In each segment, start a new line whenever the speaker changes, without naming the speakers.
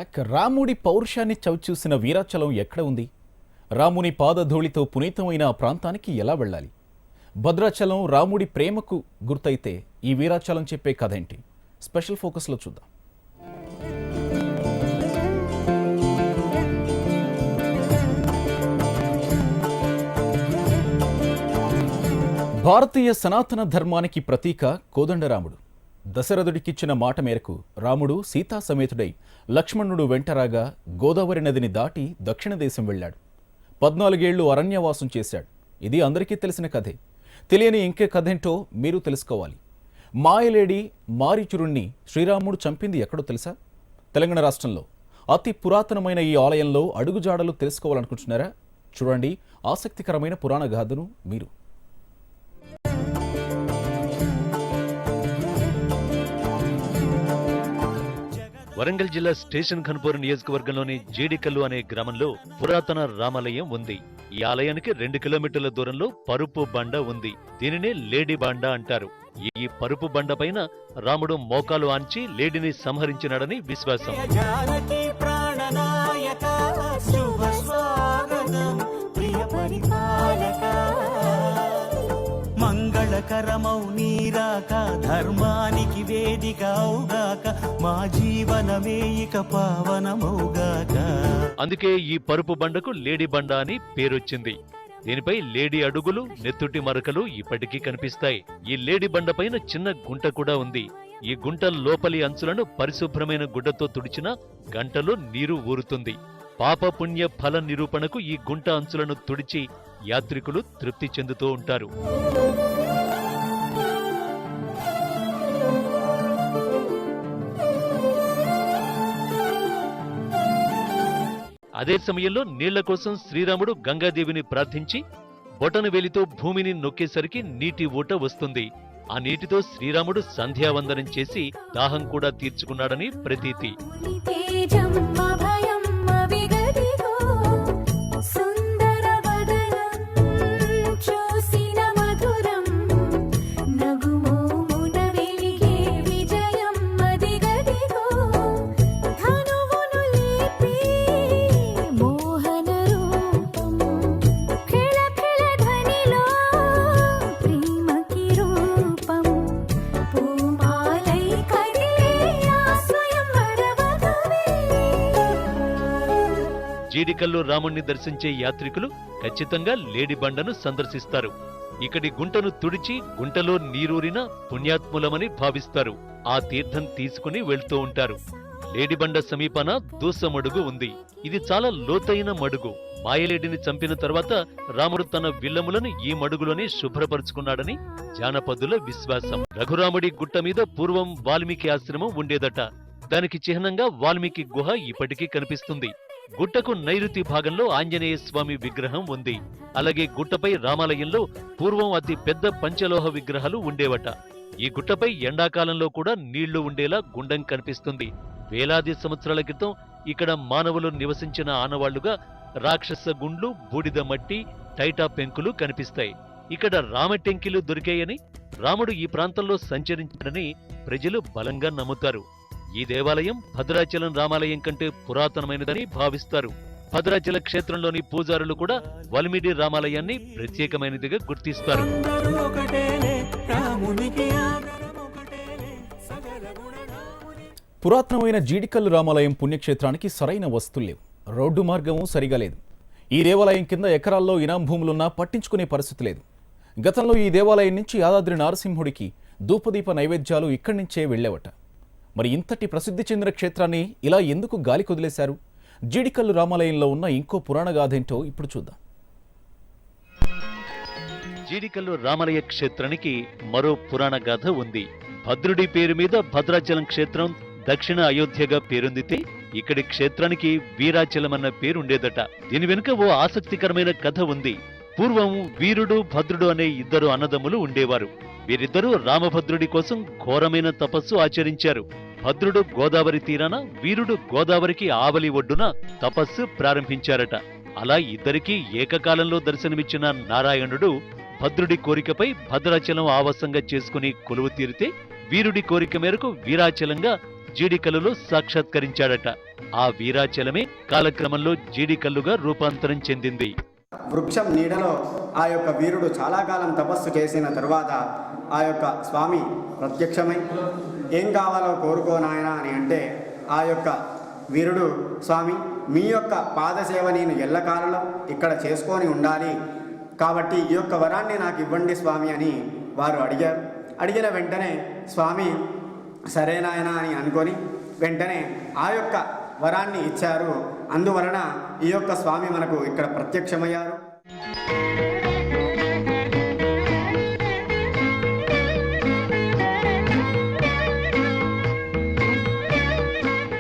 Back. రాముడి పౌరుషాన్ని చవిచూసిన వీరాచలం ఎక్కడ ఉంది? రాముని పాదధూళితో పునీతమైన ఆ ప్రాంతానికి ఎలా వెళ్ళాలి? భద్రాచలం రాముడి ప్రేమకు గుర్తయితే ఈ వీరాచలం చెప్పే కథ ఏంటి? స్పెషల్ ఫోకస్లో చూద్దాం. భారతీయ సనాతన ధర్మానికి ప్రతీక కోదండరాముడు. దశరథుడికిచ్చిన మాట మేరకు రాముడు సీతా సమేతుడై లక్ష్మణుడు వెంటరాగా గోదావరి నదిని దాటి దక్షిణ దేశం వెళ్ళాడు. 14 ఏళ్లు అరణ్యవాసం చేశాడు. ఇది అందరికీ తెలిసిన కథే. తెలియని ఇంకే కథేంటో మీరు తెలుసుకోవాలి. మాయలేడి మారీచురుణ్ణి శ్రీరాముడు చంపింది ఎక్కడో తెలుసా? తెలంగాణ రాష్ట్రంలో అతి పురాతనమైన ఈ ఆలయంలో అడుగుజాడలు తెలుసుకోవాలనుకుంటున్నారా? చూడండి ఆసక్తికరమైన పురాణ గాథను మీరు.
వరంగల్ జిల్లా స్టేషన్ ఖన్పూర్ నియోజకవర్గంలోని జీడికల్లు అనే గ్రామంలో పురాతన రామాలయం ఉంది. ఈ ఆలయానికి 2 కిలోమీటర్ల దూరంలో పరుపు బండ ఉంది. దీనినే లేడీ బండ అంటారు. ఈ పరుపు బండ పైన రాముడు మోకాలు ఆంచి లేడీని సంహరించినాడని విశ్వాసం.
మంగళకరమౌ నీరాక ధర్మానికి వేదిక అవుగాక మా జీవనమే ఇక పావనమౌగాక.
అందుకే ఈ పరుపు బండకు లేడీ బండ అని పేరొచ్చింది. దీనిపై లేడీ అడుగులు, నెత్తుటి మరకలు ఇప్పటికీ కనిపిస్తాయి. ఈ లేడీ బండ పైన చిన్న గుంట కూడా ఉంది. ఈ గుంట లోపలి అంచులను పరిశుభ్రమైన గుడ్డతో తుడిచిన గంటలో నీరు ఊరుతుంది. పాప పుణ్య ఫల నిరూపణకు ఈ గుంట అంచులను తుడిచి యాత్రికులు తృప్తి చెందుతూ ఉంటారు. అదే సమయంలో నీళ్ల కోసం శ్రీరాముడు గంగాదేవిని ప్రార్థించి బొటనవేలితో భూమిని నొక్కేసరికి నీటి ఊట వస్తుంది. ఆ నీటితో శ్రీరాముడు సంధ్యావందనం చేసి దాహం కూడా తీర్చుకున్నాడని ప్రతీతి. జీడికల్లు రాముణ్ణి దర్శించే యాత్రికులు ఖచ్చితంగా లేడీ బండను సందర్శిస్తారు. ఇక్కడి గుంటను తుడిచి గుంటలో నీరూరిన పుణ్యాత్ములమని భావిస్తారు. ఆ తీర్థం తీసుకుని వెళ్తూ ఉంటారు. లేడిబండ సమీపన దూసమడుగు ఉంది. ఇది చాలా లోతైన మడుగు. మాయలేడిని చంపిన తర్వాత రాముడు తన విల్లములను ఈ మడుగులోనే శుభ్రపరుచుకున్నాడని జానపదుల విశ్వాసం. రఘురాముడి గుట్ట మీద పూర్వం వాల్మీకి ఆశ్రమం ఉండేదట. దానికి చిహ్నంగా వాల్మీకి గుహ ఇప్పటికీ కనిపిస్తుంది. గుట్టకు నైరుతి భాగంలో ఆంజనేయ స్వామి విగ్రహం ఉంది. అలాగే గుట్టపై రామాలయంలో పూర్వం అతి పెద్ద పంచలోహ విగ్రహాలు ఉండేవట. ఈ గుట్టపై ఎండాకాలంలో కూడా నీళ్లు ఉండేలా గుండం కనిపిస్తుంది. వేలాది సంవత్సరాల క్రితం ఇక్కడ మానవులు నివసించిన ఆనవాళ్లుగా రాక్షస గుండ్లు, బూడిద మట్టి, టైటా పెంకులు కనిపిస్తాయి. ఇక్కడ రామటెంకిలు దొరికాయని, రాముడు ఈ ప్రాంతంలో సంచరించాడని ప్రజలు బలంగా నమ్ముతారు. ఈ దేవాలయం భద్రాచలం రామాలయం కంటే పురాతనమైనదని భావిస్తారు. భద్రాచల క్షేత్రంలోని పూజారులు కూడా వాల్మీకి రామాలయాన్ని ప్రత్యేకమైనదిగా గుర్తిస్తారు.
పురాతనమైన జీడికల్లు రామాలయం పుణ్యక్షేత్రానికి సరైన వస్తువులు లేవు. రోడ్డు మార్గము సరిగా లేదు. ఈ దేవాలయం కింద ఎకరాల్లో ఇనాం భూములున్నా పట్టించుకునే పరిస్థితి లేదు. గతంలో ఈ దేవాలయం నుంచి యాదాద్రి నారసింహుడికి ధూపదీప నైవేద్యాలు ఇక్కడి నుంచే వెళ్లేవట. మరి ఇంతటి ప్రసిద్ధి చెందిన క్షేత్రాన్ని ఇలా ఎందుకు గాలి కొదిలేశారు? జీడికల్లు రామాలయంలో ఉన్న ఇంకో పురాణ గాథేంటో ఇప్పుడు చూద్దాం.
జీడికల్లు రామాలయ క్షేత్రానికి మరో పురాణ గాథ ఉంది. భద్రుడి పేరు మీద భద్రాచలం క్షేత్రం దక్షిణ అయోధ్యగా పేరొందితే ఇక్కడి క్షేత్రానికి వీరాచలం అన్న పేరుండేదట. దీని వెనుక ఓ ఆసక్తికరమైన కథ ఉంది. పూర్వం వీరుడు, భద్రుడు అనే 2 అన్నదమ్ములు ఉండేవారు. వీరిద్దరూ రామభద్రుడి కోసం ఘోరమైన తపస్సు ఆచరించారు. భద్రుడు గోదావరి తీరాన, వీరుడు గోదావరికి ఆవలి ఒడ్డున తపస్సు ప్రారంభించారట. అలా ఇద్దరికీ ఏకకాలంలో దర్శనమిచ్చిన నారాయణుడు భద్రుడి కోరికపై భద్రాచలం ఆవాసంగా చేసుకుని కొలువు తీరితే, వీరుడి కోరిక మేరకు వీరాచలంగా జీడికల్లులో సాక్షాత్కరించాడట. ఆ వీరాచలమే కాలక్రమంలో జీడికల్లుగా రూపాంతరం చెందింది.
వృక్షం నీడలో ఆ యొక్క వీరుడు చాలా కాలం తపస్సు చేసిన తరువాత ఆ యొక్క స్వామి ప్రత్యక్షమై ఏం కావాలో కోరుకో నాయనా అని అంటే ఆ యొక్క వీరుడు స్వామి మీ యొక్క పాదసేవ నేను ఎల్లకాలంలో ఇక్కడ చేసుకొని ఉండాలి కాబట్టి ఈ యొక్క వరాన్ని నాకు ఇవ్వండి స్వామి అని వారు అడిగారు. అడిగిన వెంటనే స్వామి సరే నాయనా అని అనుకొని వెంటనే ఆ యొక్క వరాన్ని ఇచ్చారు. అందువలన ఈ యొక్క స్వామి మనకు ఇక్కడ ప్రత్యక్షమయ్యారు.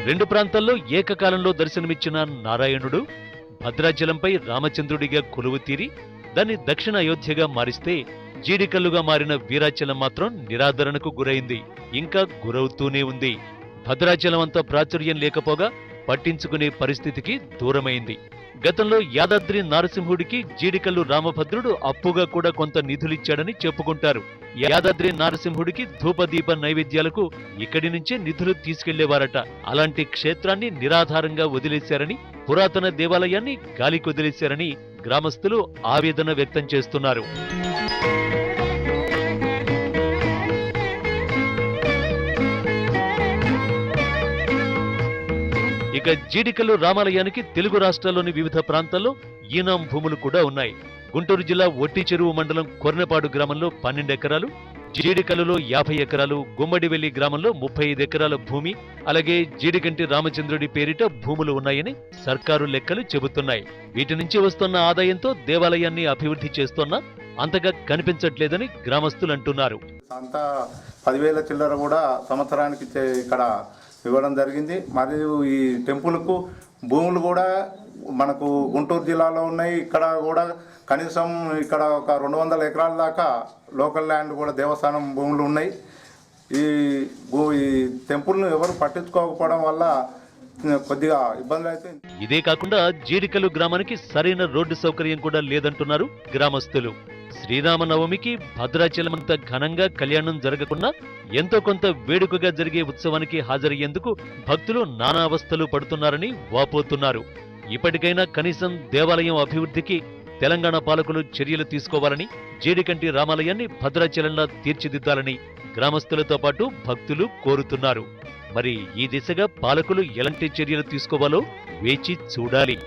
రెండు ప్రాంతాల్లో ఏకకాలంలో దర్శనమిచ్చిన నారాయణుడు భద్రాచలంపై రామచంద్రుడిగా కొలువు తీరి దాన్ని దక్షిణ అయోధ్యగా మారిస్తే జీడికల్లుగా మారిన వీరాచలం మాత్రం నిరాదరణకు గురైంది. ఇంకా గురవుతూనే ఉంది. భద్రాచలం అంత ప్రాచుర్యం లేకపోగా పట్టించుకునే పరిస్థితికి దూరమైంది. గతంలో యాదాద్రి నారసింహుడికి జీడికల్లు రామభద్రుడు అప్పుగా కూడా కొంత నిధులిచ్చాడని చెప్పుకుంటారు. యాదాద్రి నారసింహుడికి ధూపదీప నైవేద్యాలకు ఇక్కడి నుంచే నిధులు తీసుకెళ్లేవారట. అలాంటి క్షేత్రాన్ని నిరాధారంగా వదిలేశారని, పురాతన దేవాలయాన్ని గాలికి వదిలేశారని గ్రామస్తులు ఆవేదన వ్యక్తం చేస్తున్నారు. ఇక జీడికల్లు రామాలయానికి తెలుగు రాష్ట్రాల్లోని వివిధ ప్రాంతాల్లో ఈనాం భూములు కూడా ఉన్నాయి. గుంటూరు జిల్లా ఒట్టిచెరువు మండలం కొర్నపాడు గ్రామంలో 12 ఎకరాలు, జీడికల్లులో 50 ఎకరాలు, గుమ్మడివెల్లి గ్రామంలో 35 ఎకరాల భూమి, అలాగే జీడిగంటి రామచంద్రుడి పేరిట భూములు ఉన్నాయని సర్కారు లెక్కలు చెబుతున్నాయి. వీటి నుంచి వస్తున్న ఆదాయంతో దేవాలయాన్ని అభివృద్ధి చేస్తున్నా అంతగా కనిపించట్లేదని గ్రామస్తులు అంటున్నారు.
అంతా 10,000 చిల్లర కూడా సంవత్సరానికి ఇక్కడ ఇవ్వడం జరిగింది. మరియు ఈ టెంపుల్కు భూములు కూడా మనకు గుంటూరు జిల్లాలో ఉన్నాయి. ఇక్కడ కూడా కనీసం ఇక్కడ ఒక 200 ఎకరాల దాకా లోకల్ ల్యాండ్ కూడా దేవస్థానం భూములు ఉన్నాయి. ఈ టెంపుల్ను ఎవరు పట్టించుకోకపోవడం వల్ల కొద్దిగా ఇబ్బందులు అయితే.
ఇదే కాకుండా జీడికల్లు గ్రామానికి సరైన రోడ్డు సౌకర్యం కూడా లేదంటున్నారు గ్రామస్తులు. శ్రీరామనవమికి భద్రాచలమంత ఘనంగా కళ్యాణం జరగకుండా ఎంతో కొంత వేడుకగా జరిగే ఉత్సవానికి హాజరయ్యేందుకు భక్తులు నానా అవస్థలు పడుతున్నారని వాపోతున్నారు. ఇప్పటికైనా కనీసం దేవాలయం అభివృద్ధికి తెలంగాణ పాలకులు చర్యలు తీసుకోవాలని, జీడికంటి రామాలయాన్ని భద్రాచలంలా తీర్చిదిద్దాలని గ్రామస్తులతో పాటు భక్తులు కోరుతున్నారు. మరి ఈ దిశగా పాలకులు ఎలాంటి చర్యలు తీసుకోవాలో వేచి చూడాలి.